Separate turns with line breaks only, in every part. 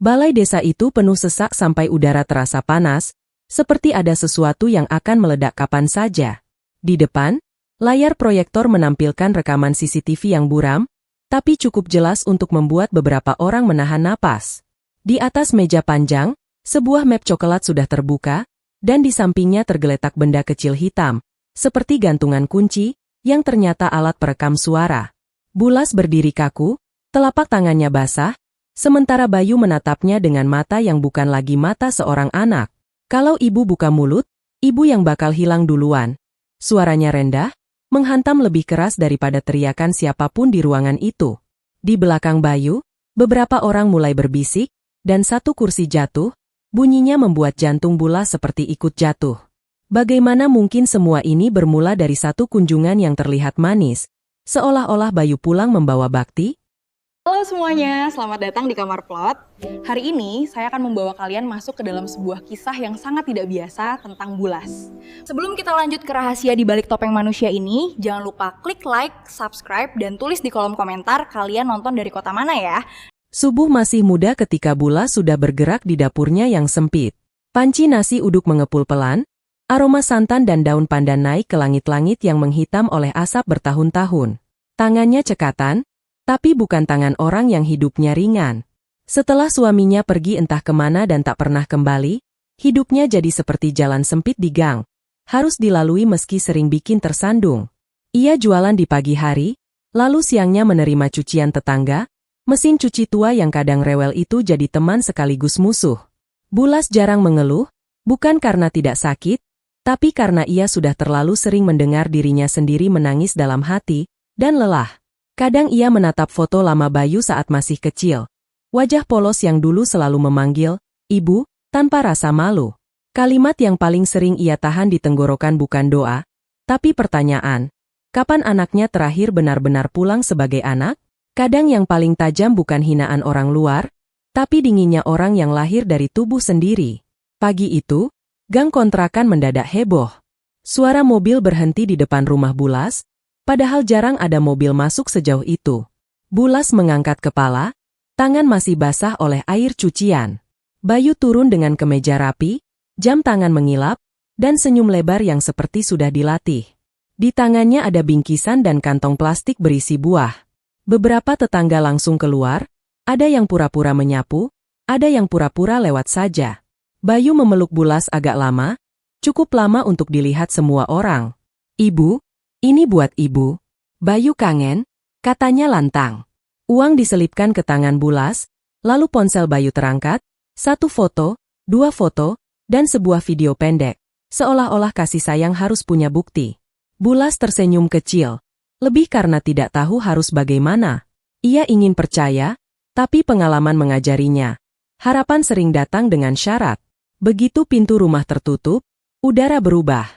Balai desa itu penuh sesak sampai udara terasa panas, seperti ada sesuatu yang akan meledak kapan saja. Di depan, layar proyektor menampilkan rekaman CCTV yang buram, tapi cukup jelas untuk membuat beberapa orang menahan napas. Di atas meja panjang, sebuah map coklat sudah terbuka, dan di sampingnya tergeletak benda kecil hitam, seperti gantungan kunci, yang ternyata alat perekam suara. Bulas berdiri kaku, telapak tangannya basah, sementara Bayu menatapnya dengan mata yang bukan lagi mata seorang anak. Kalau ibu buka mulut, ibu yang bakal hilang duluan. Suaranya rendah, menghantam lebih keras daripada teriakan siapapun di ruangan itu. Di belakang Bayu, beberapa orang mulai berbisik, dan satu kursi jatuh, bunyinya membuat jantung Bulas seperti ikut jatuh. Bagaimana mungkin semua ini bermula dari satu kunjungan yang terlihat manis, seolah-olah Bayu pulang membawa bakti?
Halo semuanya, selamat datang di Kamar Plot. Hari ini saya akan membawa kalian masuk ke dalam sebuah kisah yang sangat tidak biasa tentang Bulas. Sebelum kita lanjut ke rahasia di balik topeng manusia ini, jangan lupa klik like, subscribe, dan tulis di kolom komentar kalian nonton dari kota mana ya.
Subuh masih muda ketika Bulas sudah bergerak di dapurnya yang sempit. Panci nasi uduk mengepul pelan, aroma santan dan daun pandan naik ke langit-langit yang menghitam oleh asap bertahun-tahun. Tangannya cekatan, tapi bukan tangan orang yang hidupnya ringan. Setelah suaminya pergi entah kemana dan tak pernah kembali, hidupnya jadi seperti jalan sempit di gang, harus dilalui meski sering bikin tersandung. Ia jualan di pagi hari, lalu siangnya menerima cucian tetangga, mesin cuci tua yang kadang rewel itu jadi teman sekaligus musuh. Bulas jarang mengeluh, bukan karena tidak sakit, tapi karena ia sudah terlalu sering mendengar dirinya sendiri menangis dalam hati, dan lelah. Kadang ia menatap foto lama Bayu saat masih kecil. Wajah polos yang dulu selalu memanggil, "Ibu," tanpa rasa malu. Kalimat yang paling sering ia tahan di tenggorokan bukan doa, tapi pertanyaan. Kapan anaknya terakhir benar-benar pulang sebagai anak? Kadang yang paling tajam bukan hinaan orang luar, tapi dinginnya orang yang lahir dari tubuh sendiri. Pagi itu, gang kontrakan mendadak heboh. Suara mobil berhenti di depan rumah Bulas, padahal jarang ada mobil masuk sejauh itu. Bulas mengangkat kepala, tangan masih basah oleh air cucian. Bayu turun dengan kemeja rapi, jam tangan mengilap, dan senyum lebar yang seperti sudah dilatih. Di tangannya ada bingkisan dan kantong plastik berisi buah. Beberapa tetangga langsung keluar, ada yang pura-pura menyapu, ada yang pura-pura lewat saja. Bayu memeluk Bulas agak lama, cukup lama untuk dilihat semua orang. "Ibu, ini buat ibu." Bayu kangen, katanya lantang. Uang diselipkan ke tangan Bulas, lalu ponsel Bayu terangkat, satu foto, dua foto, dan sebuah video pendek, seolah-olah kasih sayang harus punya bukti. Bulas tersenyum kecil, lebih karena tidak tahu harus bagaimana. Ia ingin percaya, tapi pengalaman mengajarinya. Harapan sering datang dengan syarat. Begitu pintu rumah tertutup, udara berubah.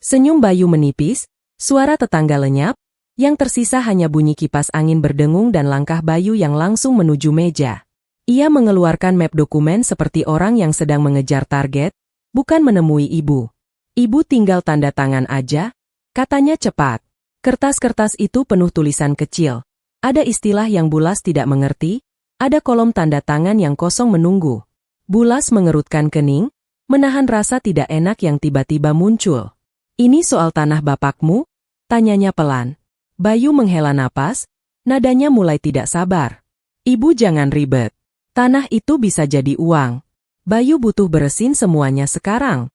Senyum Bayu menipis, suara tetangga lenyap, yang tersisa hanya bunyi kipas angin berdengung dan langkah Bayu yang langsung menuju meja. Ia mengeluarkan map dokumen seperti orang yang sedang mengejar target, bukan menemui ibu. "Ibu tinggal tanda tangan aja," katanya cepat. Kertas-kertas itu penuh tulisan kecil. Ada istilah yang Bulas tidak mengerti, ada kolom tanda tangan yang kosong menunggu. Bulas mengerutkan kening, menahan rasa tidak enak yang tiba-tiba muncul. "Ini soal tanah bapakmu?" tanyanya pelan. Bayu menghela napas, nadanya mulai tidak sabar. "Ibu jangan ribet. Tanah itu bisa jadi uang. Bayu butuh beresin semuanya sekarang."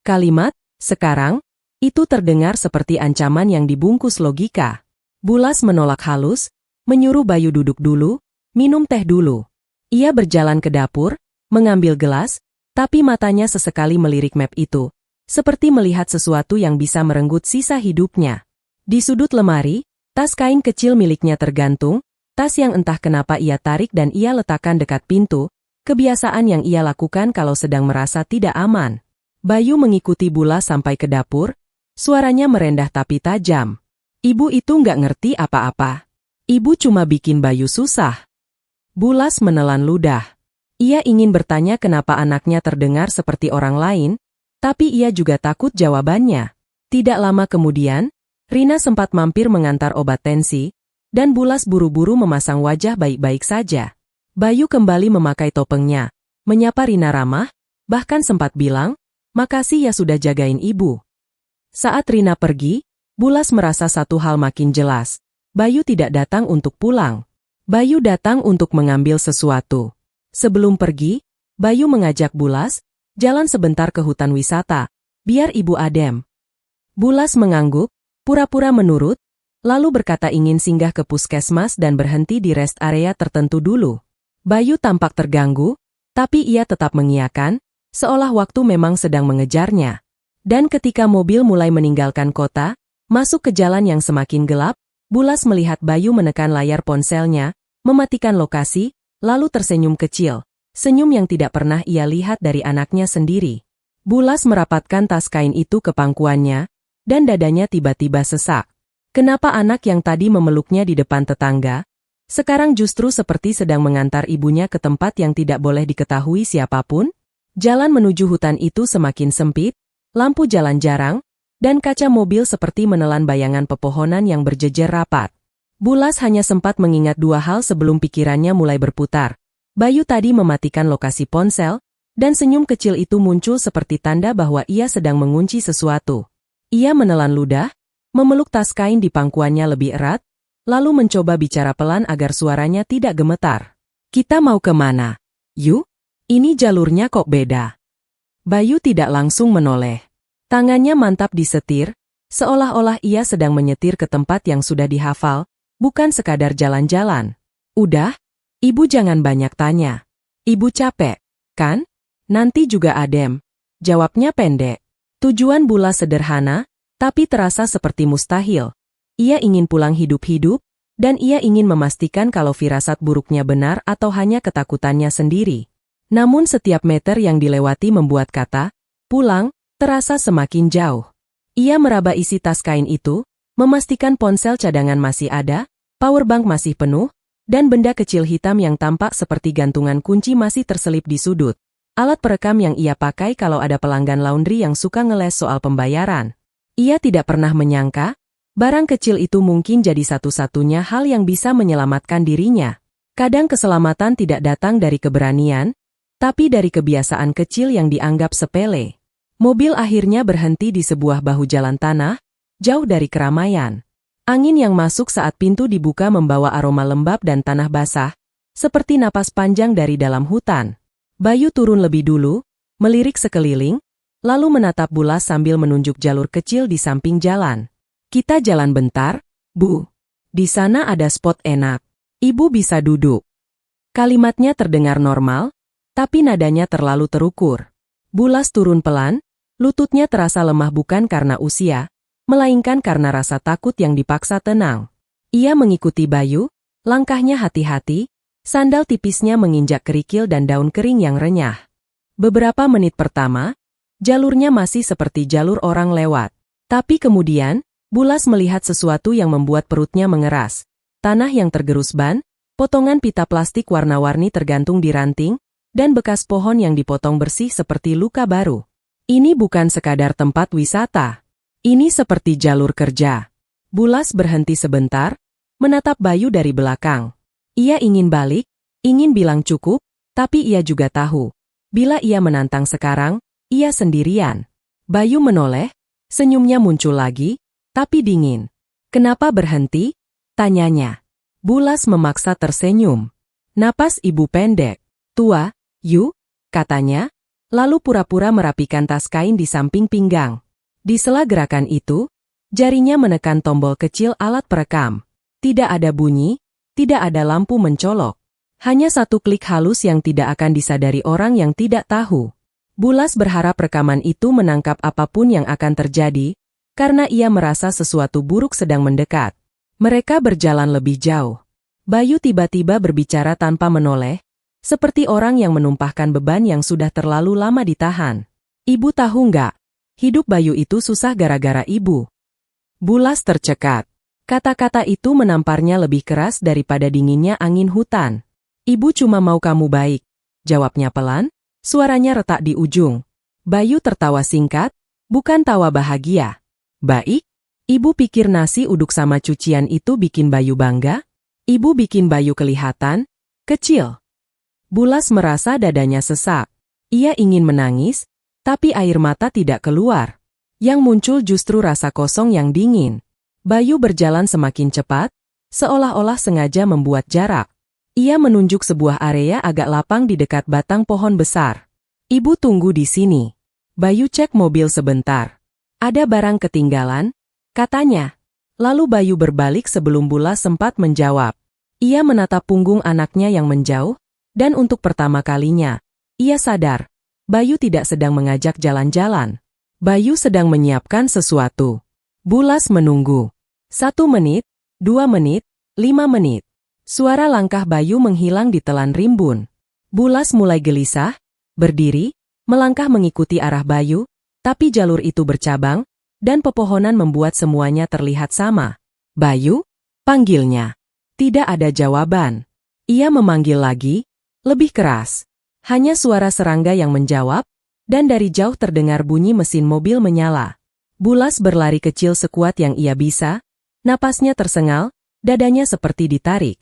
Kalimat, "sekarang," itu terdengar seperti ancaman yang dibungkus logika. Bulas menolak halus, menyuruh Bayu duduk dulu, minum teh dulu. Ia berjalan ke dapur, mengambil gelas, tapi matanya sesekali melirik map itu, seperti melihat sesuatu yang bisa merenggut sisa hidupnya. Di sudut lemari, tas kain kecil miliknya tergantung, tas yang entah kenapa ia tarik dan ia letakkan dekat pintu, kebiasaan yang ia lakukan kalau sedang merasa tidak aman. Bayu mengikuti Bulas sampai ke dapur, suaranya merendah tapi tajam. "Ibu itu nggak ngerti apa-apa. Ibu cuma bikin Bayu susah." Bulas menelan ludah. Ia ingin bertanya kenapa anaknya terdengar seperti orang lain, tapi ia juga takut jawabannya. Tidak lama kemudian, Rina sempat mampir mengantar obat tensi, dan Bulas buru-buru memasang wajah baik-baik saja. Bayu kembali memakai topengnya, menyapa Rina ramah, bahkan sempat bilang, "Makasih ya sudah jagain ibu." Saat Rina pergi, Bulas merasa satu hal makin jelas. Bayu tidak datang untuk pulang. Bayu datang untuk mengambil sesuatu. Sebelum pergi, Bayu mengajak Bulas, jalan sebentar ke hutan wisata, biar ibu adem. Bulas mengangguk, pura-pura menurut, lalu berkata ingin singgah ke puskesmas dan berhenti di rest area tertentu dulu. Bayu tampak terganggu, tapi ia tetap mengiyakan, seolah waktu memang sedang mengejarnya. Dan ketika mobil mulai meninggalkan kota, masuk ke jalan yang semakin gelap, Bulas melihat Bayu menekan layar ponselnya, mematikan lokasi, lalu tersenyum kecil. Senyum yang tidak pernah ia lihat dari anaknya sendiri. Bulas merapatkan tas kain itu ke pangkuannya, dan dadanya tiba-tiba sesak. Kenapa anak yang tadi memeluknya di depan tetangga, sekarang justru seperti sedang mengantar ibunya ke tempat yang tidak boleh diketahui siapapun? Jalan menuju hutan itu semakin sempit, lampu jalan jarang, dan kaca mobil seperti menelan bayangan pepohonan yang berjejer rapat. Bulas hanya sempat mengingat dua hal sebelum pikirannya mulai berputar. Bayu tadi mematikan lokasi ponsel, dan senyum kecil itu muncul seperti tanda bahwa ia sedang mengunci sesuatu. Ia menelan ludah, memeluk tas kain di pangkuannya lebih erat, lalu mencoba bicara pelan agar suaranya tidak gemetar. "Kita mau kemana? Yu? Ini jalurnya kok beda." Bayu tidak langsung menoleh. Tangannya mantap di setir, seolah-olah ia sedang menyetir ke tempat yang sudah dihafal, bukan sekadar jalan-jalan. "Udah, ibu jangan banyak tanya. Ibu capek, kan? Nanti juga adem." Jawabnya pendek. Tujuan Bulas sederhana, tapi terasa seperti mustahil. Ia ingin pulang hidup-hidup, dan ia ingin memastikan kalau firasat buruknya benar atau hanya ketakutannya sendiri. Namun setiap meter yang dilewati membuat kata, "pulang," terasa semakin jauh. Ia meraba isi tas kain itu, memastikan ponsel cadangan masih ada, powerbank masih penuh, dan benda kecil hitam yang tampak seperti gantungan kunci masih terselip di sudut. Alat perekam yang ia pakai kalau ada pelanggan laundry yang suka ngeles soal pembayaran. Ia tidak pernah menyangka, barang kecil itu mungkin jadi satu-satunya hal yang bisa menyelamatkan dirinya. Kadang keselamatan tidak datang dari keberanian, tapi dari kebiasaan kecil yang dianggap sepele. Mobil akhirnya berhenti di sebuah bahu jalan tanah, jauh dari keramaian. Angin yang masuk saat pintu dibuka membawa aroma lembab dan tanah basah, seperti napas panjang dari dalam hutan. Bayu turun lebih dulu, melirik sekeliling, lalu menatap Bulas sambil menunjuk jalur kecil di samping jalan. "Kita jalan bentar, Bu. Di sana ada spot enak. Ibu bisa duduk." Kalimatnya terdengar normal, tapi nadanya terlalu terukur. Bulas turun pelan, lututnya terasa lemah bukan karena usia, melainkan karena rasa takut yang dipaksa tenang. Ia mengikuti Bayu, langkahnya hati-hati, sandal tipisnya menginjak kerikil dan daun kering yang renyah. Beberapa menit pertama, jalurnya masih seperti jalur orang lewat. Tapi kemudian, Bulas melihat sesuatu yang membuat perutnya mengeras. Tanah yang tergerus ban, potongan pita plastik warna-warni tergantung di ranting, dan bekas pohon yang dipotong bersih seperti luka baru. Ini bukan sekadar tempat wisata. Ini seperti jalur kerja. Bulas berhenti sebentar, menatap Bayu dari belakang. Ia ingin balik, ingin bilang cukup, tapi ia juga tahu. Bila ia menantang sekarang, ia sendirian. Bayu menoleh, senyumnya muncul lagi, tapi dingin. "Kenapa berhenti?" tanyanya. Bulas memaksa tersenyum. "Napas ibu pendek. Tua, Yu," katanya, lalu pura-pura merapikan tas kain di samping pinggang. Di sela gerakan itu, jarinya menekan tombol kecil alat perekam. Tidak ada bunyi, tidak ada lampu mencolok. Hanya satu klik halus yang tidak akan disadari orang yang tidak tahu. Bulas berharap rekaman itu menangkap apapun yang akan terjadi, karena ia merasa sesuatu buruk sedang mendekat. Mereka berjalan lebih jauh. Bayu tiba-tiba berbicara tanpa menoleh, seperti orang yang menumpahkan beban yang sudah terlalu lama ditahan. "Ibu tahu nggak? Hidup Bayu itu susah gara-gara ibu." Bulas tercekat. Kata-kata itu menamparnya lebih keras daripada dinginnya angin hutan. "Ibu cuma mau kamu baik," jawabnya pelan, suaranya retak di ujung. Bayu tertawa singkat, bukan tawa bahagia. "Baik? Ibu pikir nasi uduk sama cucian itu bikin Bayu bangga? Ibu bikin Bayu kelihatan kecil. Bulas merasa dadanya sesak. Ia ingin menangis, tapi air mata tidak keluar. Yang muncul justru rasa kosong yang dingin. Bayu berjalan semakin cepat, seolah-olah sengaja membuat jarak. Ia menunjuk sebuah area agak lapang di dekat batang pohon besar. Ibu tunggu di sini. Bayu cek mobil sebentar. Ada barang ketinggalan, katanya. Lalu Bayu berbalik sebelum Bulas sempat menjawab. Ia menatap punggung anaknya yang menjauh, dan untuk pertama kalinya, ia sadar, Bayu tidak sedang mengajak jalan-jalan. Bayu sedang menyiapkan sesuatu. Bulas menunggu. 1 menit, 2 menit, 5 menit. Suara langkah Bayu menghilang di telan rimbun. Bulas mulai gelisah, berdiri, melangkah mengikuti arah Bayu, tapi jalur itu bercabang, dan pepohonan membuat semuanya terlihat sama. Bayu? Panggilnya. Tidak ada jawaban. Ia memanggil lagi, lebih keras. Hanya suara serangga yang menjawab, dan dari jauh terdengar bunyi mesin mobil menyala. Bulas berlari kecil sekuat yang ia bisa, napasnya tersengal, dadanya seperti ditarik.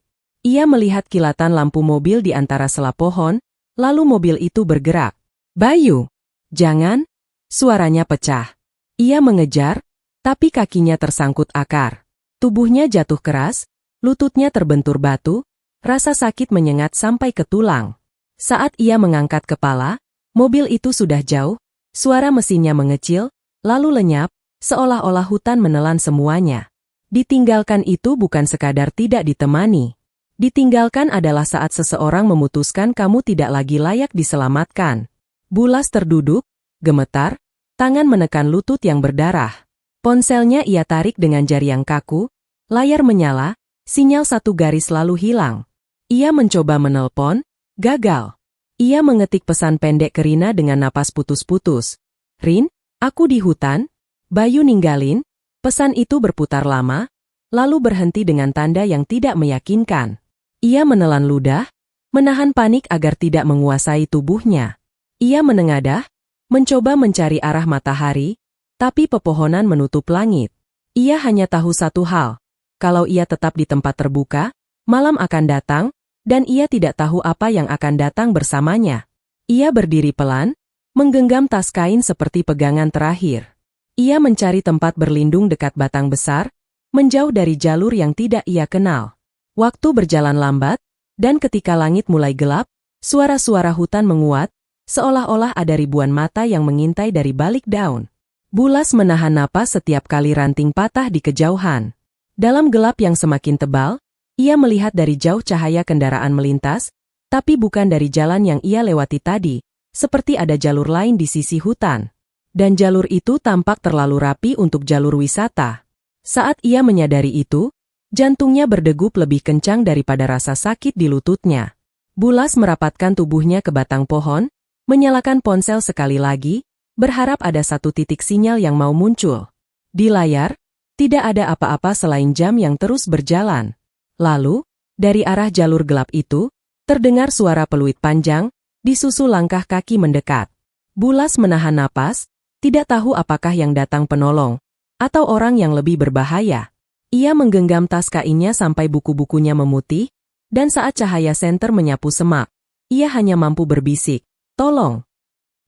Ia melihat kilatan lampu mobil di antara sela pohon, lalu mobil itu bergerak. Bayu! Jangan! Suaranya pecah. Ia mengejar, tapi kakinya tersangkut akar. Tubuhnya jatuh keras, lututnya terbentur batu, rasa sakit menyengat sampai ke tulang. Saat ia mengangkat kepala, mobil itu sudah jauh, suara mesinnya mengecil, lalu lenyap, seolah-olah hutan menelan semuanya. Ditinggalkan itu bukan sekadar tidak ditemani. Ditinggalkan adalah saat seseorang memutuskan kamu tidak lagi layak diselamatkan. Bulas terduduk, gemetar, tangan menekan lutut yang berdarah. Ponselnya ia tarik dengan jari yang kaku, layar menyala, sinyal 1 garis lalu hilang. Ia mencoba menelpon, gagal. Ia mengetik pesan pendek ke Rina dengan napas putus-putus. Rin, aku di hutan. Bayu ninggalin. Pesan itu berputar lama, lalu berhenti dengan tanda yang tidak meyakinkan. Ia menelan ludah, menahan panik agar tidak menguasai tubuhnya. Ia menengadah, mencoba mencari arah matahari, tapi pepohonan menutup langit. Ia hanya tahu satu hal, kalau ia tetap di tempat terbuka, malam akan datang, dan ia tidak tahu apa yang akan datang bersamanya. Ia berdiri pelan, menggenggam tas kain seperti pegangan terakhir. Ia mencari tempat berlindung dekat batang besar, menjauh dari jalur yang tidak ia kenal. Waktu berjalan lambat, dan ketika langit mulai gelap, suara-suara hutan menguat, seolah-olah ada ribuan mata yang mengintai dari balik daun. Bulas menahan napas setiap kali ranting patah di kejauhan. Dalam gelap yang semakin tebal, ia melihat dari jauh cahaya kendaraan melintas, tapi bukan dari jalan yang ia lewati tadi, seperti ada jalur lain di sisi hutan. Dan jalur itu tampak terlalu rapi untuk jalur wisata. Saat ia menyadari itu, jantungnya berdegup lebih kencang daripada rasa sakit di lututnya. Bulas merapatkan tubuhnya ke batang pohon, menyalakan ponsel sekali lagi, berharap ada 1 titik sinyal yang mau muncul. Di layar, tidak ada apa-apa selain jam yang terus berjalan. Lalu, dari arah jalur gelap itu, terdengar suara peluit panjang, disusul langkah kaki mendekat. Bulas menahan napas, tidak tahu apakah yang datang penolong, atau orang yang lebih berbahaya. Ia menggenggam tas kainnya sampai buku-bukunya memutih, dan saat cahaya senter menyapu semak, ia hanya mampu berbisik, "Tolong."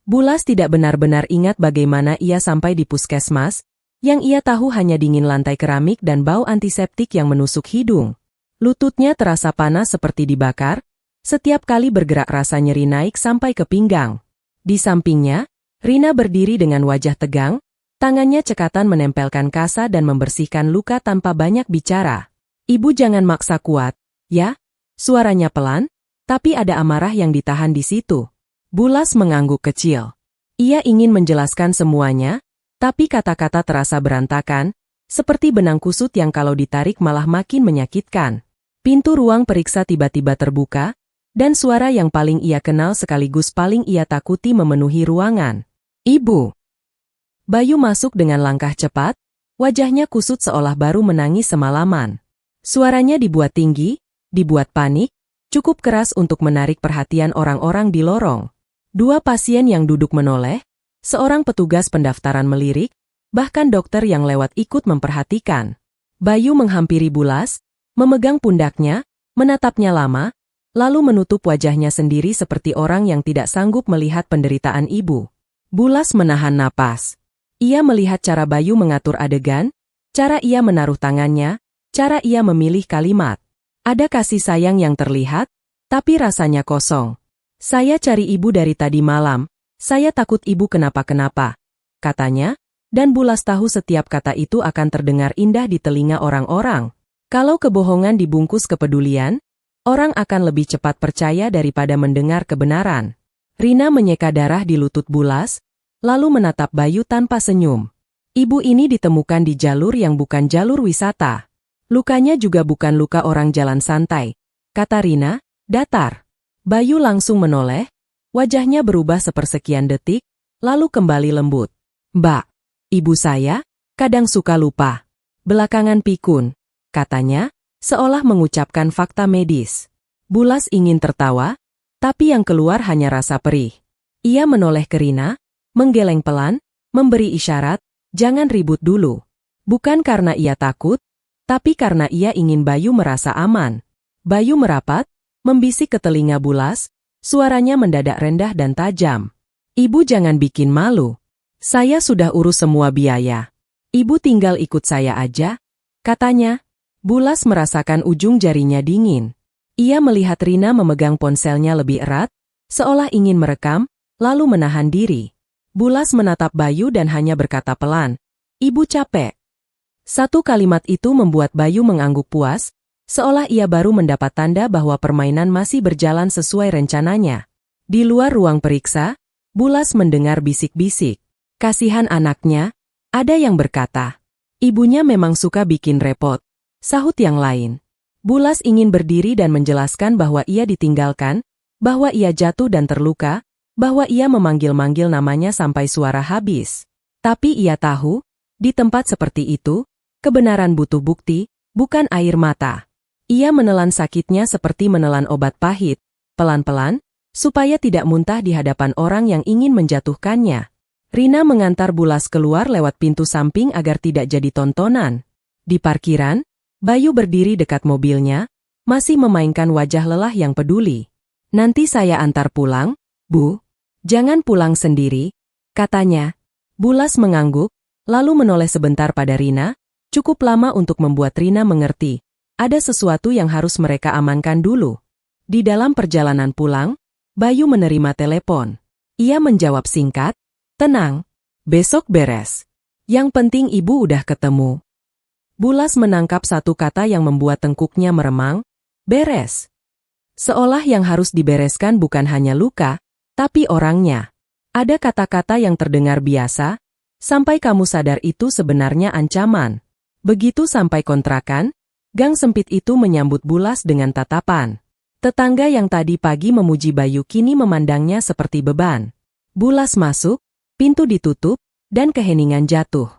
Bulas tidak benar-benar ingat bagaimana ia sampai di puskesmas, yang ia tahu hanya dingin lantai keramik dan bau antiseptik yang menusuk hidung. Lututnya terasa panas seperti dibakar, setiap kali bergerak rasa nyeri naik sampai ke pinggang. Di sampingnya, Rina berdiri dengan wajah tegang, tangannya cekatan menempelkan kasa dan membersihkan luka tanpa banyak bicara. "Ibu jangan maksa kuat, ya?" Suaranya pelan, tapi ada amarah yang ditahan di situ. Bulas mengangguk kecil. Ia ingin menjelaskan semuanya, tapi kata-kata terasa berantakan, seperti benang kusut yang kalau ditarik malah makin menyakitkan. Pintu ruang periksa tiba-tiba terbuka, dan suara yang paling ia kenal sekaligus paling ia takuti memenuhi ruangan. "Ibu!" Bayu masuk dengan langkah cepat, wajahnya kusut seolah baru menangis semalaman. Suaranya dibuat tinggi, dibuat panik, cukup keras untuk menarik perhatian orang-orang di lorong. 2 pasien yang duduk menoleh, seorang petugas pendaftaran melirik, bahkan dokter yang lewat ikut memperhatikan. Bayu menghampiri Bulas, memegang pundaknya, menatapnya lama, lalu menutup wajahnya sendiri seperti orang yang tidak sanggup melihat penderitaan ibu. Bulas menahan napas. Ia melihat cara Bayu mengatur adegan, cara ia menaruh tangannya, cara ia memilih kalimat. Ada kasih sayang yang terlihat, tapi rasanya kosong. Saya cari ibu dari tadi malam, saya takut ibu kenapa-kenapa, katanya, dan Bulas tahu setiap kata itu akan terdengar indah di telinga orang-orang. Kalau kebohongan dibungkus kepedulian, orang akan lebih cepat percaya daripada mendengar kebenaran. Rina menyeka darah di lutut Bulas, lalu menatap Bayu tanpa senyum. Ibu ini ditemukan di jalur yang bukan jalur wisata. Lukanya juga bukan luka orang jalan santai, kata Rina, datar. Bayu langsung menoleh, wajahnya berubah sepersekian detik, lalu kembali lembut. Mbak, ibu saya, kadang suka lupa. Belakangan pikun, katanya, seolah mengucapkan fakta medis. Bulas ingin tertawa, tapi yang keluar hanya rasa perih. Ia menoleh ke Rina, menggeleng pelan, memberi isyarat, jangan ribut dulu. Bukan karena ia takut, tapi karena ia ingin Bayu merasa aman. Bayu merapat, membisik ke telinga Bulas, suaranya mendadak rendah dan tajam. Ibu jangan bikin malu. Saya sudah urus semua biaya. Ibu tinggal ikut saya aja, katanya. Bulas merasakan ujung jarinya dingin. Ia melihat Rina memegang ponselnya lebih erat, seolah ingin merekam, lalu menahan diri. Bulas menatap Bayu dan hanya berkata pelan, "Ibu capek." Satu kalimat itu membuat Bayu mengangguk puas, seolah ia baru mendapat tanda bahwa permainan masih berjalan sesuai rencananya. Di luar ruang periksa, Bulas mendengar bisik-bisik. Kasihan anaknya, ada yang berkata. Ibunya memang suka bikin repot, sahut yang lain. Bulas ingin berdiri dan menjelaskan bahwa ia ditinggalkan, bahwa ia jatuh dan terluka, bahwa ia memanggil-manggil namanya sampai suara habis. Tapi ia tahu, di tempat seperti itu, kebenaran butuh bukti, bukan air mata. Ia menelan sakitnya seperti menelan obat pahit, pelan-pelan, supaya tidak muntah di hadapan orang yang ingin menjatuhkannya. Rina mengantar Bulas keluar lewat pintu samping agar tidak jadi tontonan. Di parkiran, Bayu berdiri dekat mobilnya, masih memainkan wajah lelah yang peduli. Nanti saya antar pulang, Bu. Jangan pulang sendiri, katanya. Bulas mengangguk, lalu menoleh sebentar pada Rina, cukup lama untuk membuat Rina mengerti. Ada sesuatu yang harus mereka amankan dulu. Di dalam perjalanan pulang, Bayu menerima telepon. Ia menjawab singkat, "Tenang, besok beres. Yang penting ibu udah ketemu." Bulas menangkap satu kata yang membuat tengkuknya meremang, beres. Seolah yang harus dibereskan bukan hanya luka, tapi orangnya. Ada kata-kata yang terdengar biasa, sampai kamu sadar itu sebenarnya ancaman. Begitu sampai kontrakan, gang sempit itu menyambut Bulas dengan tatapan. Tetangga yang tadi pagi memuji Bayu kini memandangnya seperti beban. Bulas masuk, pintu ditutup, dan keheningan jatuh.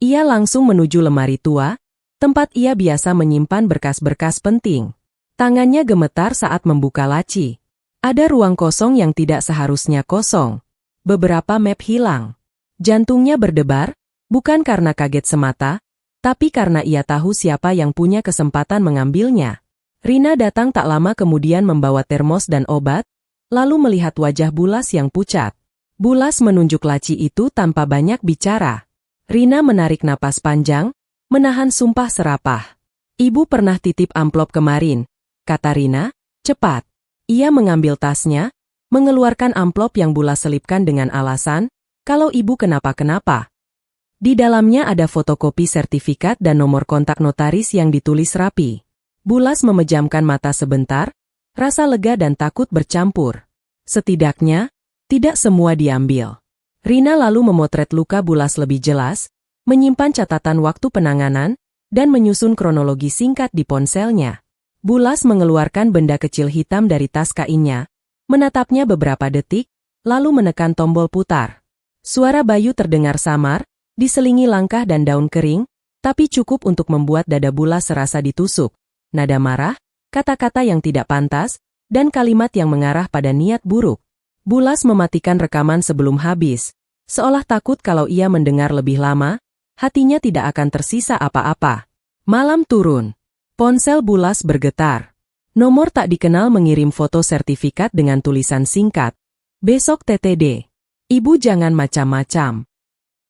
Ia langsung menuju lemari tua, tempat ia biasa menyimpan berkas-berkas penting. Tangannya gemetar saat membuka laci. Ada ruang kosong yang tidak seharusnya kosong. Beberapa map hilang. Jantungnya berdebar, bukan karena kaget semata, tapi karena ia tahu siapa yang punya kesempatan mengambilnya. Rina datang tak lama kemudian membawa termos dan obat, lalu melihat wajah Bulas yang pucat. Bulas menunjuk laci itu tanpa banyak bicara. Rina menarik napas panjang, menahan sumpah serapah. Ibu pernah titip amplop kemarin, kata Rina, cepat. Ia mengambil tasnya, mengeluarkan amplop yang Bulas selipkan dengan alasan, kalau ibu kenapa-kenapa. Di dalamnya ada fotokopi sertifikat dan nomor kontak notaris yang ditulis rapi. Bulas memejamkan mata sebentar, rasa lega dan takut bercampur. Setidaknya, tidak semua diambil. Rina lalu memotret luka Bulas lebih jelas, menyimpan catatan waktu penanganan, dan menyusun kronologi singkat di ponselnya. Bulas mengeluarkan benda kecil hitam dari tas kainnya, menatapnya beberapa detik, lalu menekan tombol putar. Suara Bayu terdengar samar, diselingi langkah dan daun kering, tapi cukup untuk membuat dada Bulas serasa ditusuk. Nada marah, kata-kata yang tidak pantas, dan kalimat yang mengarah pada niat buruk. Bulas mematikan rekaman sebelum habis, seolah takut kalau ia mendengar lebih lama, hatinya tidak akan tersisa apa-apa. Malam turun. Ponsel Bulas bergetar. Nomor tak dikenal mengirim foto sertifikat dengan tulisan singkat. Besok TTD. Ibu jangan macam-macam.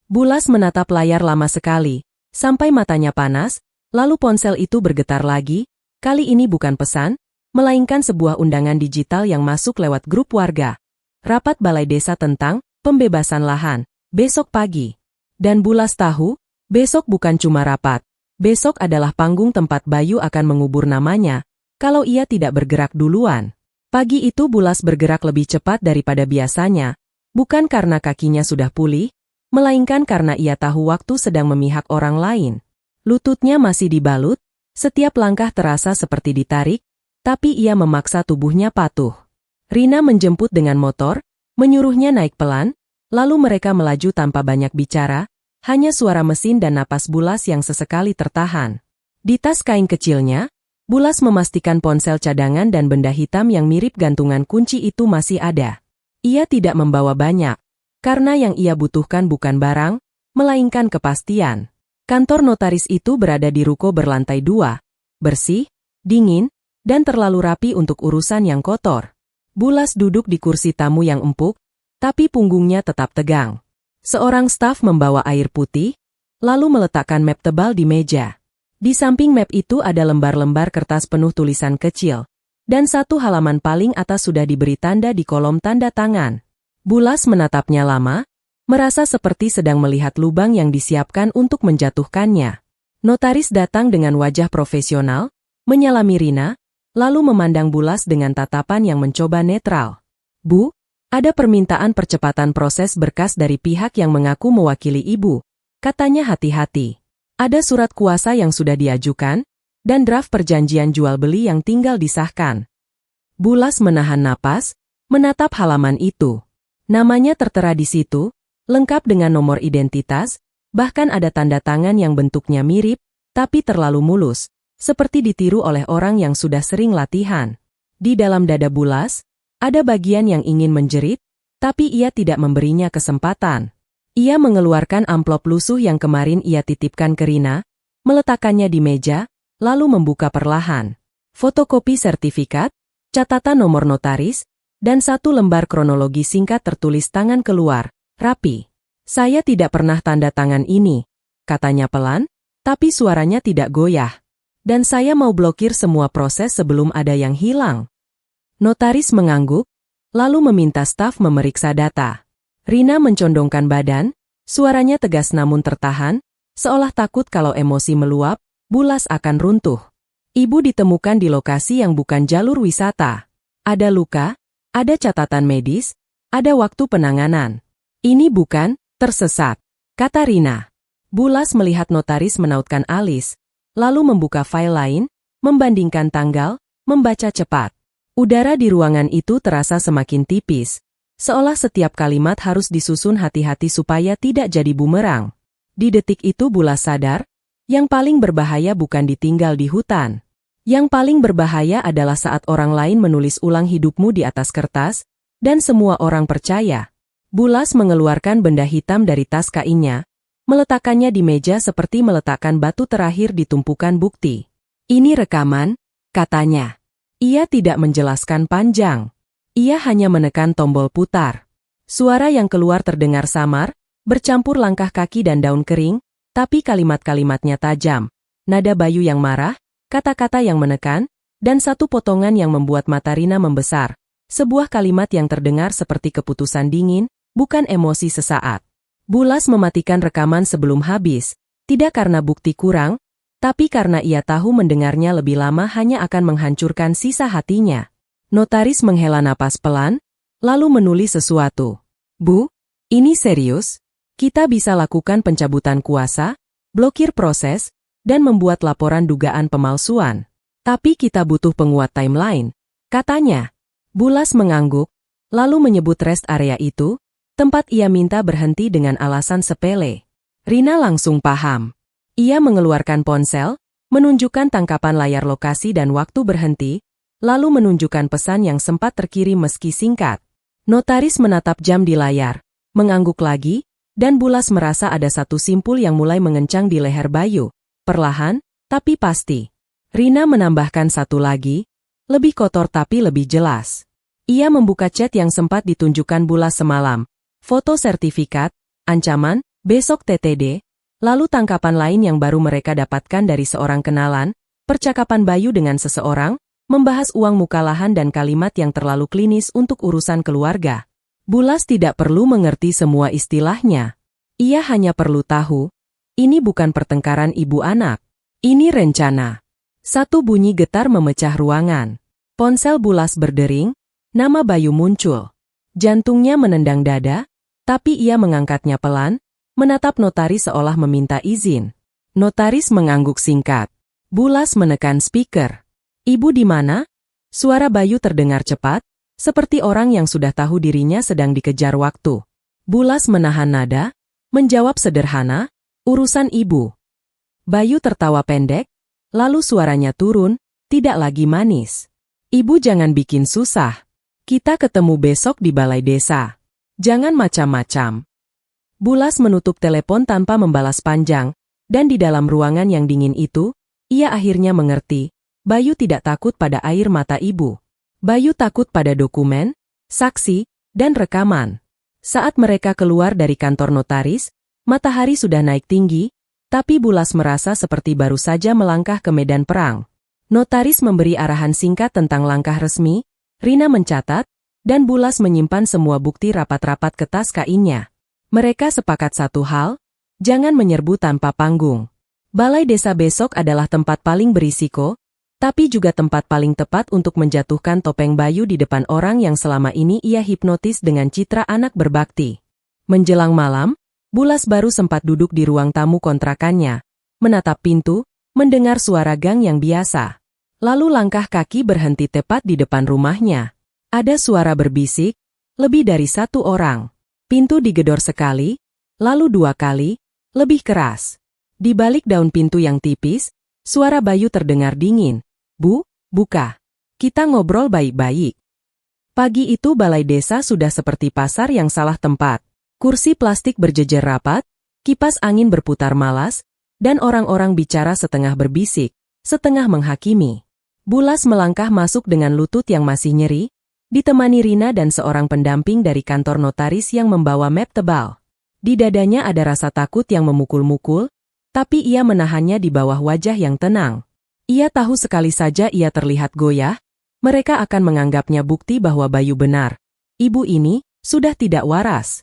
Bulas menatap layar lama sekali, sampai matanya panas, lalu ponsel itu bergetar lagi. Kali ini bukan pesan, melainkan sebuah undangan digital yang masuk lewat grup warga. Rapat balai desa tentang pembebasan lahan, besok pagi. Dan Bulas tahu, besok bukan cuma rapat. Besok adalah panggung tempat Bayu akan mengubur namanya, kalau ia tidak bergerak duluan. Pagi itu Bulas bergerak lebih cepat daripada biasanya, bukan karena kakinya sudah pulih, melainkan karena ia tahu waktu sedang memihak orang lain. Lututnya masih dibalut, setiap langkah terasa seperti ditarik, tapi ia memaksa tubuhnya patuh. Rina menjemput dengan motor, menyuruhnya naik pelan, lalu mereka melaju tanpa banyak bicara, hanya suara mesin dan napas Bulas yang sesekali tertahan. Di tas kain kecilnya, Bulas memastikan ponsel cadangan dan benda hitam yang mirip gantungan kunci itu masih ada. Ia tidak membawa banyak, karena yang ia butuhkan bukan barang, melainkan kepastian. Kantor notaris itu berada di ruko berlantai 2, bersih, dingin, dan terlalu rapi untuk urusan yang kotor. Bulas duduk di kursi tamu yang empuk, tapi punggungnya tetap tegang. Seorang staf membawa air putih, lalu meletakkan map tebal di meja. Di samping map itu ada lembar-lembar kertas penuh tulisan kecil, dan satu halaman paling atas sudah diberi tanda di kolom tanda tangan. Bulas menatapnya lama, merasa seperti sedang melihat lubang yang disiapkan untuk menjatuhkannya. Notaris datang dengan wajah profesional, menyalami Rina, lalu memandang Bulas dengan tatapan yang mencoba netral. "Bu, ada permintaan percepatan proses berkas dari pihak yang mengaku mewakili ibu," katanya hati-hati. "Ada surat kuasa yang sudah diajukan, dan draft perjanjian jual-beli yang tinggal disahkan." Bulas menahan napas, menatap halaman itu. Namanya tertera di situ, lengkap dengan nomor identitas, bahkan ada tanda tangan yang bentuknya mirip, tapi terlalu mulus, seperti ditiru oleh orang yang sudah sering latihan. Di dalam dada Bulas, ada bagian yang ingin menjerit, tapi ia tidak memberinya kesempatan. Ia mengeluarkan amplop lusuh yang kemarin ia titipkan ke Rina, meletakkannya di meja, lalu membuka perlahan. Fotokopi sertifikat, catatan nomor notaris, dan satu lembar kronologi singkat tertulis tangan keluar, rapi. "Saya tidak pernah tanda tangan ini," katanya pelan, tapi suaranya tidak goyah. "Dan saya mau blokir semua proses sebelum ada yang hilang." Notaris mengangguk, lalu meminta staf memeriksa data. Rina mencondongkan badan, suaranya tegas namun tertahan, seolah takut kalau emosi meluap, Bulas akan runtuh. "Ibu ditemukan di lokasi yang bukan jalur wisata. Ada luka, ada catatan medis, ada waktu penanganan. Ini bukan tersesat," kata Rina. Bulas melihat notaris menautkan alis, lalu membuka file lain, membandingkan tanggal, membaca cepat. Udara di ruangan itu terasa semakin tipis, seolah setiap kalimat harus disusun hati-hati supaya tidak jadi bumerang. Di detik itu Bulas sadar, yang paling berbahaya bukan ditinggal di hutan. Yang paling berbahaya adalah saat orang lain menulis ulang hidupmu di atas kertas, dan semua orang percaya. Bulas mengeluarkan benda hitam dari tas kainnya, meletakkannya di meja seperti meletakkan batu terakhir di tumpukan bukti. "Ini rekaman," katanya. Ia tidak menjelaskan panjang. Ia hanya menekan tombol putar. Suara yang keluar terdengar samar, bercampur langkah kaki dan daun kering, tapi kalimat-kalimatnya tajam. Nada Bayu yang marah, kata-kata yang menekan, dan satu potongan yang membuat mata Rina membesar. Sebuah kalimat yang terdengar seperti keputusan dingin, bukan emosi sesaat. Bulas mematikan rekaman sebelum habis, tidak karena bukti kurang, tapi karena ia tahu mendengarnya lebih lama hanya akan menghancurkan sisa hatinya. Notaris menghela napas pelan, lalu menulis sesuatu. "Bu, ini serius? Kita bisa lakukan pencabutan kuasa, blokir proses, dan membuat laporan dugaan pemalsuan. Tapi kita butuh penguat timeline," katanya. Bulas mengangguk, lalu menyebut rest area itu, tempat ia minta berhenti dengan alasan sepele. Rina langsung paham. Ia mengeluarkan ponsel, menunjukkan tangkapan layar lokasi dan waktu berhenti, lalu menunjukkan pesan yang sempat terkirim meski singkat. Notaris menatap jam di layar, mengangguk lagi, dan Bulas merasa ada satu simpul yang mulai mengencang di leher Bayu. Perlahan, tapi pasti. Rina menambahkan satu lagi, Lebih kotor tapi lebih jelas. Ia membuka chat yang sempat ditunjukkan Bulas semalam. Foto sertifikat, ancaman, besok TTD, lalu tangkapan lain yang baru mereka dapatkan dari seorang kenalan, percakapan Bayu dengan seseorang, membahas uang muka lahan dan kalimat yang terlalu klinis untuk urusan keluarga. Bulas tidak perlu mengerti semua istilahnya. Ia hanya perlu tahu, ini bukan pertengkaran ibu anak. Ini rencana. Satu bunyi getar memecah ruangan. Ponsel Bulas berdering, nama Bayu muncul. Jantungnya menendang dada, tapi ia mengangkatnya pelan, menatap notaris seolah meminta izin. Notaris mengangguk singkat. Bulas menekan speaker. Ibu di mana? Suara Bayu terdengar cepat, seperti orang yang sudah tahu dirinya sedang dikejar waktu. Bulas menahan nada, menjawab sederhana, urusan ibu. Bayu tertawa pendek, lalu suaranya turun, tidak lagi manis. Ibu jangan bikin susah. Kita ketemu besok di balai desa. Jangan macam-macam. Bulas menutup telepon tanpa membalas panjang, dan di dalam ruangan yang dingin itu, ia akhirnya mengerti. Bayu tidak takut pada air mata ibu. Bayu takut pada dokumen, saksi, dan rekaman. Saat mereka keluar dari kantor notaris, matahari sudah naik tinggi, tapi Bulas merasa seperti baru saja melangkah ke medan perang. Notaris memberi arahan singkat tentang langkah resmi, Rina mencatat, dan Bulas menyimpan semua bukti rapat-rapat ke tas kainnya. Mereka sepakat satu hal, jangan menyerbu tanpa panggung. Balai desa besok adalah tempat paling berisiko, tapi juga tempat paling tepat untuk menjatuhkan topeng Bayu di depan orang yang selama ini ia hipnotis dengan citra anak berbakti. Menjelang malam, Bulas baru sempat duduk di ruang tamu kontrakannya, menatap pintu, mendengar suara gang yang biasa. Lalu langkah kaki berhenti tepat di depan rumahnya. Ada suara berbisik, lebih dari satu orang. Pintu digedor sekali, lalu dua kali, lebih keras. Di balik daun pintu yang tipis, suara Bayu terdengar dingin. Bu, buka. Kita ngobrol baik-baik. Pagi itu balai desa sudah seperti pasar yang salah tempat. Kursi plastik berjejer rapat, kipas angin berputar malas, dan orang-orang bicara setengah berbisik, setengah menghakimi. Bulas melangkah masuk dengan lutut yang masih nyeri, ditemani Rina dan seorang pendamping dari kantor notaris yang membawa map tebal. Di dadanya ada rasa takut yang memukul-mukul, tapi ia menahannya di bawah wajah yang tenang. Ia tahu sekali saja ia terlihat goyah, mereka akan menganggapnya bukti bahwa Bayu benar. Ibu ini sudah tidak waras.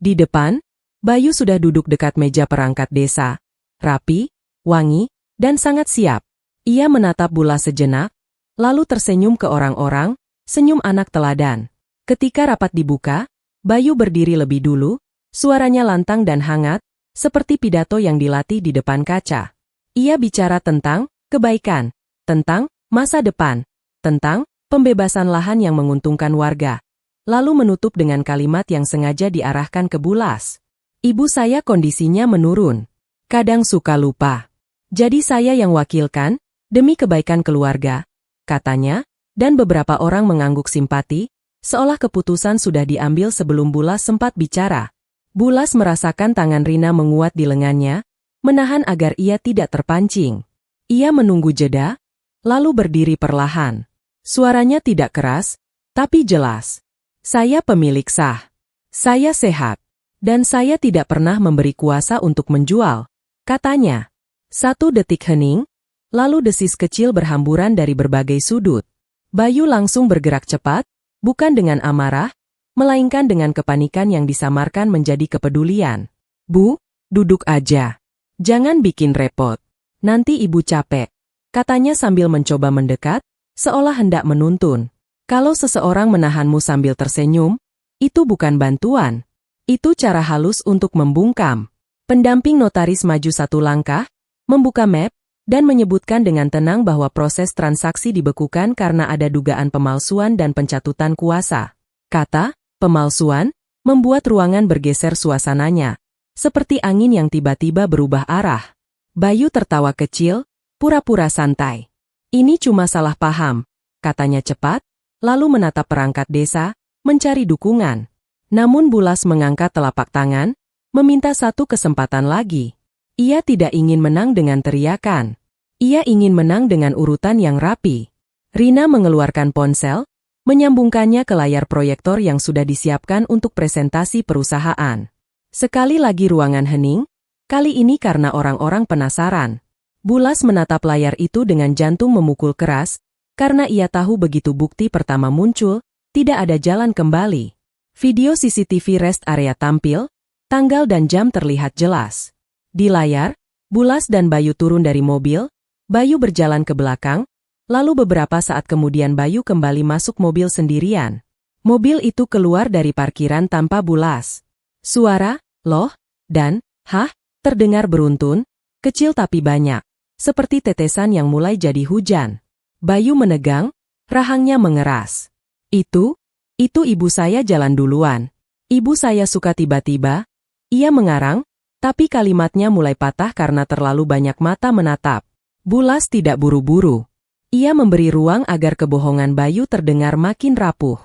Di depan, Bayu sudah duduk dekat meja perangkat desa, rapi, wangi, dan sangat siap. Ia menatap Bulas sejenak, lalu tersenyum ke orang-orang, senyum anak teladan. Ketika rapat dibuka, Bayu berdiri lebih dulu, suaranya lantang dan hangat, seperti pidato yang dilatih di depan kaca. Ia bicara tentang kebaikan, tentang masa depan, tentang pembebasan lahan yang menguntungkan warga, lalu menutup dengan kalimat yang sengaja diarahkan ke Bulas. Ibu saya kondisinya menurun. Kadang suka lupa. Jadi saya yang wakilkan, demi kebaikan keluarga, katanya, dan beberapa orang mengangguk simpati, seolah keputusan sudah diambil sebelum Bulas sempat bicara. Bulas merasakan tangan Rina menguat di lengannya, menahan agar ia tidak terpancing. Ia menunggu jeda, lalu berdiri perlahan. Suaranya tidak keras, tapi jelas. Saya pemilik sah. Saya sehat. Dan saya tidak pernah memberi kuasa untuk menjual, katanya. 1 detik hening, lalu desis kecil berhamburan dari berbagai sudut. Bayu langsung bergerak cepat, bukan dengan amarah, melainkan dengan kepanikan yang disamarkan menjadi kepedulian. Bu, duduk aja. Jangan bikin repot. Nanti ibu capek, katanya sambil mencoba mendekat, seolah hendak menuntun. Kalau seseorang menahanmu sambil tersenyum, itu bukan bantuan. Itu cara halus untuk membungkam. Pendamping notaris maju satu langkah, membuka map, dan menyebutkan dengan tenang bahwa proses transaksi dibekukan karena ada dugaan pemalsuan dan pencatutan kuasa. Kata, pemalsuan, membuat ruangan bergeser suasananya, seperti angin yang tiba-tiba berubah arah. Bayu tertawa kecil, pura-pura santai. Ini cuma salah paham, katanya cepat, lalu menatap perangkat desa, mencari dukungan. Namun Bulas mengangkat telapak tangan, meminta satu kesempatan lagi. Ia tidak ingin menang dengan teriakan. Ia ingin menang dengan urutan yang rapi. Rina mengeluarkan ponsel, menyambungkannya ke layar proyektor yang sudah disiapkan untuk presentasi perusahaan. Sekali lagi ruangan hening, kali ini karena orang-orang penasaran. Bulas menatap layar itu dengan jantung memukul keras, karena ia tahu begitu bukti pertama muncul, tidak ada jalan kembali. Video CCTV rest area tampil, tanggal dan jam terlihat jelas. Di layar, Bulas dan Bayu turun dari mobil, Bayu berjalan ke belakang, lalu beberapa saat kemudian Bayu kembali masuk mobil sendirian. Mobil itu keluar dari parkiran tanpa Bulas. Suara, loh, dan, hah, terdengar beruntun, kecil tapi banyak, seperti tetesan yang mulai jadi hujan. Bayu menegang, rahangnya mengeras. Itu ibu saya jalan duluan. Ibu saya suka tiba-tiba. Ia mengarang, tapi kalimatnya mulai patah karena terlalu banyak mata menatap. Bulas tidak buru-buru. Ia memberi ruang agar kebohongan Bayu terdengar makin rapuh.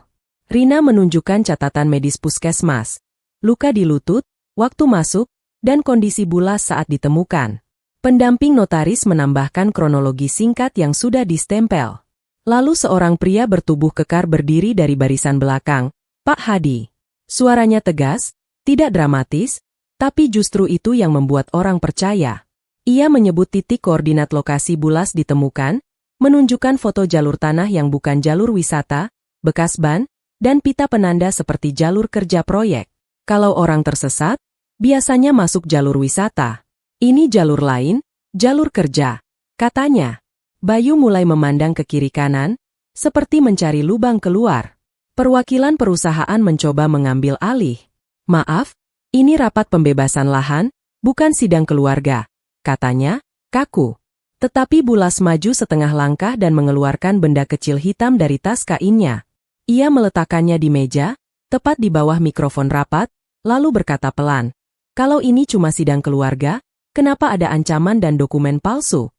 Rina menunjukkan catatan medis puskesmas. Luka di lutut, waktu masuk, dan kondisi Bulas saat ditemukan. Pendamping notaris menambahkan kronologi singkat yang sudah distempel. Lalu seorang pria bertubuh kekar berdiri dari barisan belakang, Pak Hadi. Suaranya tegas, tidak dramatis, tapi justru itu yang membuat orang percaya. Ia menyebut titik koordinat lokasi Bulas ditemukan, menunjukkan foto jalur tanah yang bukan jalur wisata, bekas ban, dan pita penanda seperti jalur kerja proyek. Kalau orang tersesat, biasanya masuk jalur wisata. Ini jalur lain, jalur kerja, katanya. Bayu mulai memandang ke kiri kanan, seperti mencari lubang keluar. Perwakilan perusahaan mencoba mengambil alih. Maaf, ini rapat pembebasan lahan, bukan sidang keluarga, katanya, kaku. Tetapi Bulas maju setengah langkah dan mengeluarkan benda kecil hitam dari tas kainnya. Ia meletakkannya di meja, tepat di bawah mikrofon rapat, lalu berkata pelan, kalau ini cuma sidang keluarga, kenapa ada ancaman dan dokumen palsu?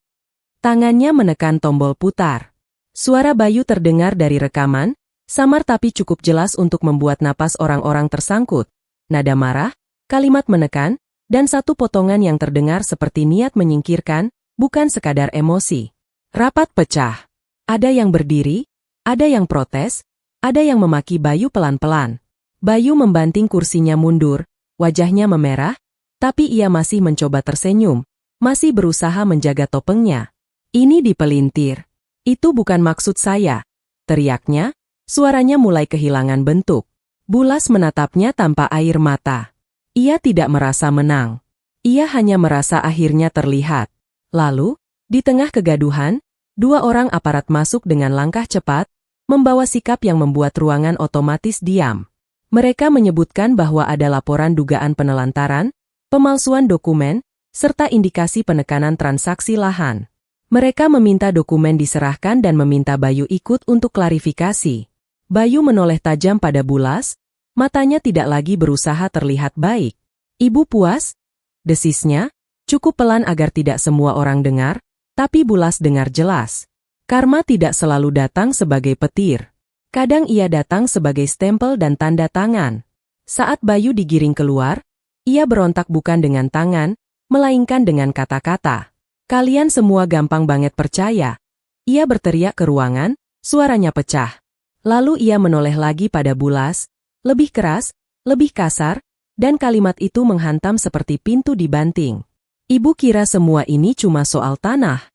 Tangannya menekan tombol putar. Suara Bayu terdengar dari rekaman, samar tapi cukup jelas untuk membuat napas orang-orang tersangkut. Nada marah, kalimat menekan, dan satu potongan yang terdengar seperti niat menyingkirkan, bukan sekadar emosi. Rapat pecah. Ada yang berdiri, ada yang protes, ada yang memaki Bayu pelan-pelan. Bayu membanting kursinya mundur, wajahnya memerah, tapi ia masih mencoba tersenyum, masih berusaha menjaga topengnya. Ini dipelintir. Itu bukan maksud saya, teriaknya, suaranya mulai kehilangan bentuk. Bulas menatapnya tanpa air mata. Ia tidak merasa menang. Ia hanya merasa akhirnya terlihat. Lalu, di tengah kegaduhan, dua orang aparat masuk dengan langkah cepat, membawa sikap yang membuat ruangan otomatis diam. Mereka menyebutkan bahwa ada laporan dugaan penelantaran, pemalsuan dokumen, serta indikasi penekanan transaksi lahan. Mereka meminta dokumen diserahkan dan meminta Bayu ikut untuk klarifikasi. Bayu menoleh tajam pada Bulas, matanya tidak lagi berusaha terlihat baik. Ibu puas? Desisnya, cukup pelan agar tidak semua orang dengar, tapi Bulas dengar jelas. Karma tidak selalu datang sebagai petir. Kadang ia datang sebagai stempel dan tanda tangan. Saat Bayu digiring keluar, ia berontak bukan dengan tangan, melainkan dengan kata-kata. Kalian semua gampang banget percaya. Ia berteriak ke ruangan, suaranya pecah. Lalu ia menoleh lagi pada Bulas, lebih keras, lebih kasar, dan kalimat itu menghantam seperti pintu dibanting. Ibu kira semua ini cuma soal tanah.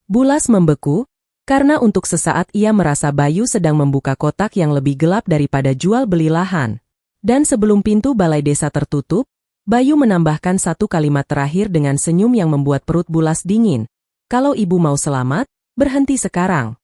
Bulas membeku, karena untuk sesaat ia merasa Bayu sedang membuka kotak yang lebih gelap daripada jual beli lahan. Dan sebelum pintu balai desa tertutup, Bayu menambahkan satu kalimat terakhir dengan senyum yang membuat perut Bulas dingin. Kalau ibu mau selamat, berhenti sekarang.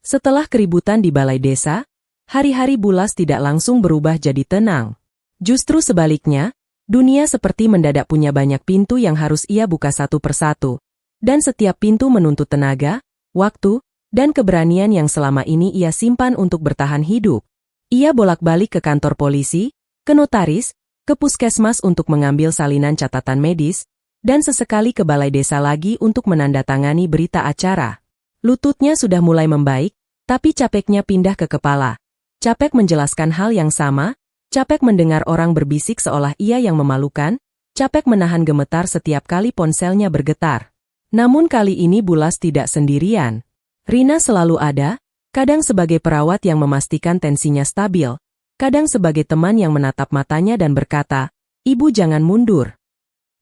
Setelah keributan di balai desa, hari-hari Bulas tidak langsung berubah jadi tenang. Justru sebaliknya, dunia seperti mendadak punya banyak pintu yang harus ia buka satu persatu. Dan setiap pintu menuntut tenaga, waktu, dan keberanian yang selama ini ia simpan untuk bertahan hidup. Ia bolak-balik ke kantor polisi, ke notaris, ke puskesmas untuk mengambil salinan catatan medis, dan sesekali ke balai desa lagi untuk menandatangani berita acara. Lututnya sudah mulai membaik, tapi capeknya pindah ke kepala. Capek menjelaskan hal yang sama, capek mendengar orang berbisik seolah ia yang memalukan, capek menahan gemetar setiap kali ponselnya bergetar. Namun kali ini Bulas tidak sendirian. Rina selalu ada, Kadang sebagai perawat yang memastikan tensinya stabil, kadang sebagai teman yang menatap matanya dan berkata, "Ibu jangan mundur."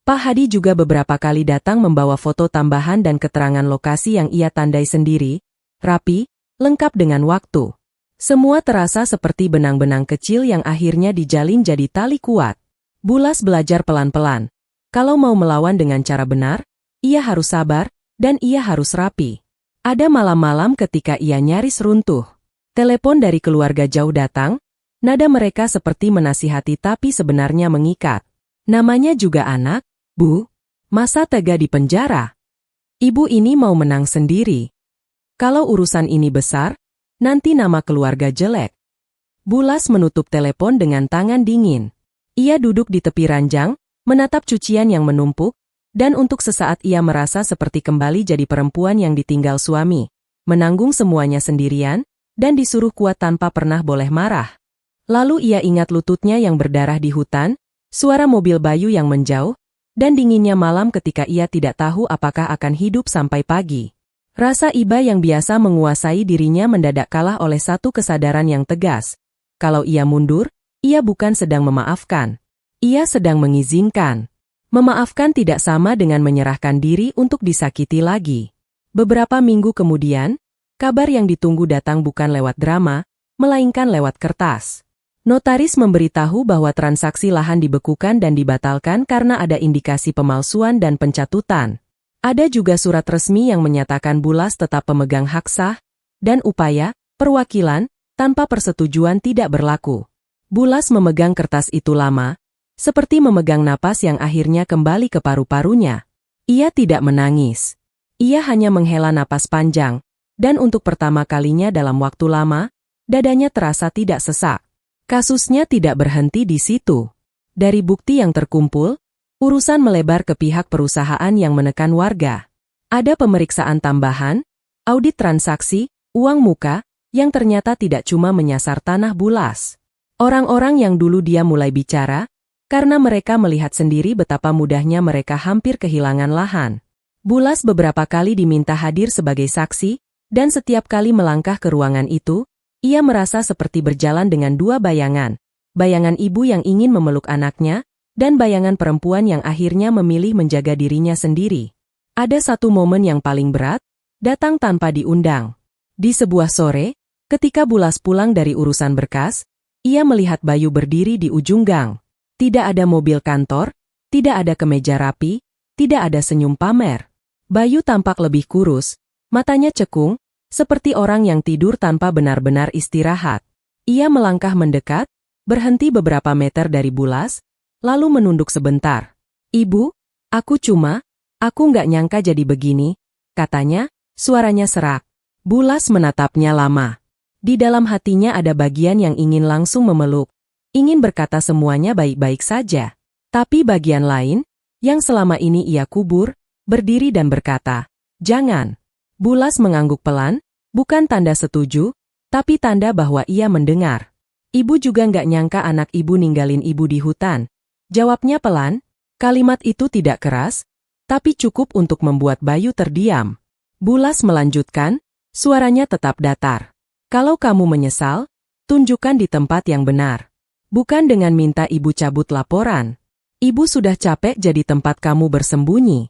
Pak Hadi juga beberapa kali datang membawa foto tambahan dan keterangan lokasi yang ia tandai sendiri, rapi, lengkap dengan waktu. Semua terasa seperti benang-benang kecil yang akhirnya dijalin jadi tali kuat. Bulas belajar pelan-pelan. Kalau mau melawan dengan cara benar, ia harus sabar, dan ia harus rapi. Ada malam-malam ketika ia nyaris runtuh. Telepon dari keluarga jauh datang, nada mereka seperti menasihati tapi sebenarnya mengikat. Namanya juga anak, Bu. Masa tega di penjara? Ibu ini mau menang sendiri. Kalau urusan ini besar, nanti nama keluarga jelek. Bulas menutup telepon dengan tangan dingin. Ia duduk di tepi ranjang, menatap cucian yang menumpuk, dan untuk sesaat ia merasa seperti kembali jadi perempuan yang ditinggal suami, menanggung semuanya sendirian, dan disuruh kuat tanpa pernah boleh marah. Lalu ia ingat lututnya yang berdarah di hutan, suara mobil Bayu yang menjauh, dan dinginnya malam ketika ia tidak tahu apakah akan hidup sampai pagi. Rasa iba yang biasa menguasai dirinya mendadak kalah oleh satu kesadaran yang tegas. Kalau ia mundur, ia bukan sedang memaafkan. Ia sedang mengizinkan. Memaafkan tidak sama dengan menyerahkan diri untuk disakiti lagi. Beberapa minggu kemudian, kabar yang ditunggu datang bukan lewat drama, melainkan lewat kertas. Notaris memberitahu bahwa transaksi lahan dibekukan dan dibatalkan karena ada indikasi pemalsuan dan pencatutan. Ada juga surat resmi yang menyatakan Bulas tetap pemegang hak sah, dan upaya, perwakilan, tanpa persetujuan tidak berlaku. Bulas memegang kertas itu lama, seperti memegang napas yang akhirnya kembali ke paru-parunya. Ia tidak menangis. Ia hanya menghela napas panjang, dan untuk pertama kalinya dalam waktu lama, dadanya terasa tidak sesak. Kasusnya tidak berhenti di situ. Dari bukti yang terkumpul, urusan melebar ke pihak perusahaan yang menekan warga. Ada pemeriksaan tambahan, audit transaksi, uang muka, yang ternyata tidak cuma menyasar tanah Bulas. Orang-orang yang dulu dia mulai bicara, karena mereka melihat sendiri betapa mudahnya mereka hampir kehilangan lahan. Bulas beberapa kali diminta hadir sebagai saksi, dan setiap kali melangkah ke ruangan itu, ia merasa seperti berjalan dengan dua bayangan. Bayangan ibu yang ingin memeluk anaknya, dan bayangan perempuan yang akhirnya memilih menjaga dirinya sendiri. Ada satu momen yang paling berat, datang tanpa diundang. Di sebuah sore, ketika Bulas pulang dari urusan berkas, ia melihat Bayu berdiri di ujung gang. Tidak ada mobil kantor, tidak ada kemeja rapi, tidak ada senyum pamer. Bayu tampak lebih kurus, matanya cekung, seperti orang yang tidur tanpa benar-benar istirahat. Ia melangkah mendekat, berhenti beberapa meter dari Bulas, lalu menunduk sebentar. "Ibu, aku nggak nyangka jadi begini," katanya, suaranya serak. Bulas menatapnya lama. Di dalam hatinya ada bagian yang ingin langsung memeluk, ingin berkata semuanya baik-baik saja. Tapi bagian lain, yang selama ini ia kubur, berdiri dan berkata, "Jangan." Bulas mengangguk pelan, bukan tanda setuju, tapi tanda bahwa ia mendengar. "Ibu juga nggak nyangka anak ibu ninggalin ibu di hutan," jawabnya pelan. Kalimat itu tidak keras, tapi cukup untuk membuat Bayu terdiam. Bulas melanjutkan, suaranya tetap datar. "Kalau kamu menyesal, tunjukkan di tempat yang benar. Bukan dengan minta ibu cabut laporan. Ibu sudah capek jadi tempat kamu bersembunyi."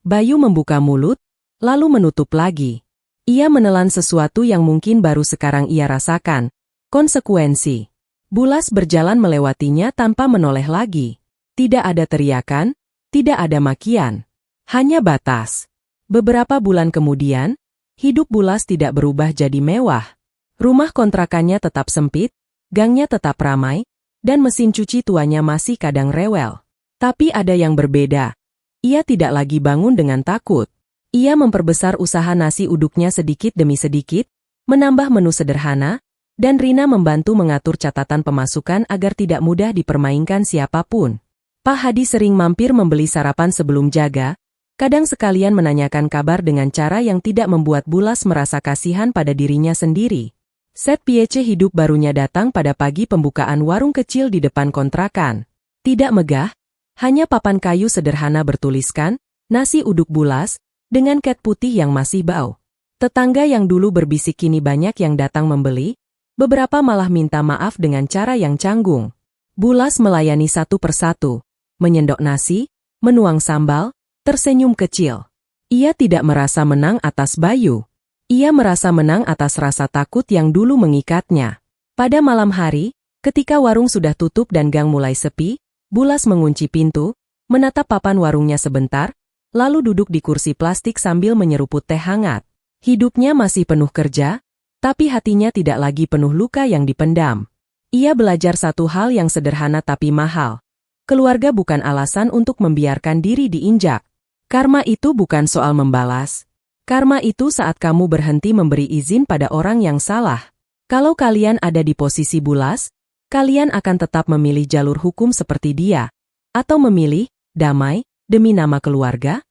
Bayu membuka mulut, lalu menutup lagi. Ia menelan sesuatu yang mungkin baru sekarang ia rasakan, konsekuensi. Bulas berjalan melewatinya tanpa menoleh lagi. Tidak ada teriakan, tidak ada makian. Hanya batas. Beberapa bulan kemudian, hidup Bulas tidak berubah jadi mewah. Rumah kontrakannya tetap sempit, gangnya tetap ramai, dan mesin cuci tuanya masih kadang rewel. Tapi ada yang berbeda. Ia tidak lagi bangun dengan takut. Ia memperbesar usaha nasi uduknya sedikit demi sedikit, menambah menu sederhana, dan Rina membantu mengatur catatan pemasukan agar tidak mudah dipermainkan siapapun. Pak Hadi sering mampir membeli sarapan sebelum jaga, kadang sekalian menanyakan kabar dengan cara yang tidak membuat Bulas merasa kasihan pada dirinya sendiri. Set piece hidup barunya datang pada pagi pembukaan warung kecil di depan kontrakan. Tidak megah, hanya papan kayu sederhana bertuliskan, "Nasi uduk Bulas", dengan cat putih yang masih bau. Tetangga yang dulu berbisik kini banyak yang datang membeli, beberapa malah minta maaf dengan cara yang canggung. Bulas melayani satu persatu, menyendok nasi, menuang sambal, tersenyum kecil. Ia tidak merasa menang atas Bayu. Ia merasa menang atas rasa takut yang dulu mengikatnya. Pada malam hari, ketika warung sudah tutup dan gang mulai sepi, Bulas mengunci pintu, menatap papan warungnya sebentar, lalu duduk di kursi plastik sambil menyeruput teh hangat. Hidupnya masih penuh kerja, tapi hatinya tidak lagi penuh luka yang dipendam. Ia belajar satu hal yang sederhana tapi mahal. Keluarga bukan alasan untuk membiarkan diri diinjak. Karma itu bukan soal membalas. Karma itu saat kamu berhenti memberi izin pada orang yang salah. Kalau kalian ada di posisi Bulas, kalian akan tetap memilih jalur hukum seperti dia, atau memilih damai demi nama keluarga?